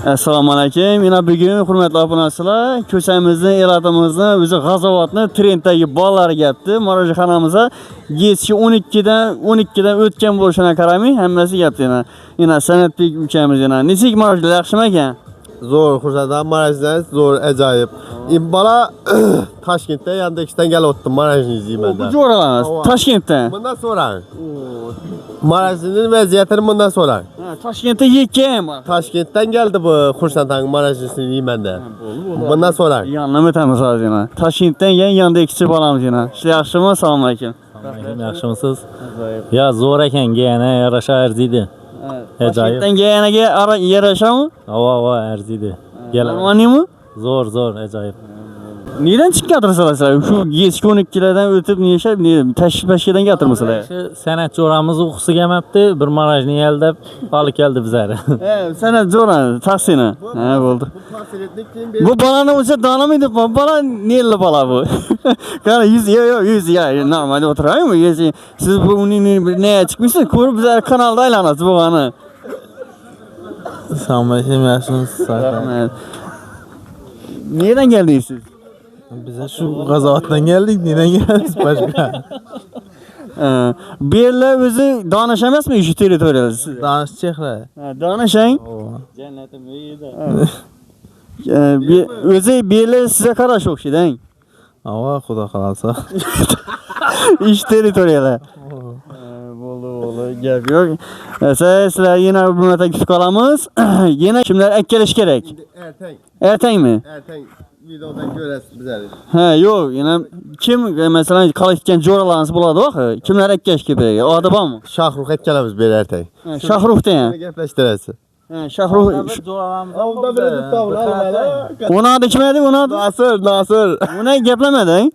Assalomu alaykum. Yana bugun hurmatli obunachilar, ko'chamizni, elatimimizni, o'zi G'azovatni trenddagi bolalar gapdi. Marojxonamizga kechki 12dan o'tgan bo'lishini qaramay, hammasi gapdi yana. Yana Sanatbek ukamiz yana. Nechik marojlar yaxshimi ekan? Zo'r xursandman, marajlar zo'r, ajoyib. Bola Toshkentda Yandexdan kelib o'tdim, marajni izlayman. Bu jo'ralarimiz Toshkentdan. Bundan so'rang. Marajning vaziyatini bundan so'rang. Toshkentda yekkan bor. Toshkentdan keldi bu xursandang marajni izlaymanda. Bundan so'rang. Yanına o'tamiz hozir yana. Toshkentdan Yandexchi bolamiz yana. Ishlar yaxshimi? Assalomu alaykum. Yaxshimisiz? Ya zo'r ekan, yana yarasha arziydi. Toshkentdan yanaga yarashami? Ava arziydi. Normalmi? Zo'r, ajoyib. Neden chiqatirsalar? Shu kechki 12lardan o'tib nishab, tashvishdan gatirmasalar. San'at jo'ramiz o'qisi kelmabdi, bir marajni yaldab olib keldi bizlar. San'at jo'rani, taqsini. Ha, bo'ldi. Bu bolani o'sha danamaydi, bola neli bola bu? Qara yüz ya, normal o'tiraymi? Siz bu uning ne chiqmisiz? Ko'rib bizlar kanalda aylanasiz bu bani. Assalomu alaykum, yaxshimisiz? Nereden geldiniz siz? Biz şu G'azovatdan geldik, neden geldik başka? Bu yerler o'zi donish emasmi shu territoriyada siz? Danish chehra. Donishang. Jannatim uyida. O'zi bu yerlar sizga qarash o'xshaydi. Ava, xudo xolasa. İş territoriyalar. Bo'ldi, gap yo'q. Sizlar yana bir marta kutib qolamiz. Yana kimlar akkalash kerak? Ertangmi? Ertang videodan ko'rasiz bizlar. Ha, yo'q, yana kim masalan qalayotgan jo'ralarimiz bo'ladi, kimlar akkash kerak? Odam bormi? Shohrux aytganamiz ber ertang. Shohrufdan ham. Gaplashtirasiz. Shohrux. Avda bilib topib Ona adı kim edi? Ona adı? Nasir. Ona gaplamadi.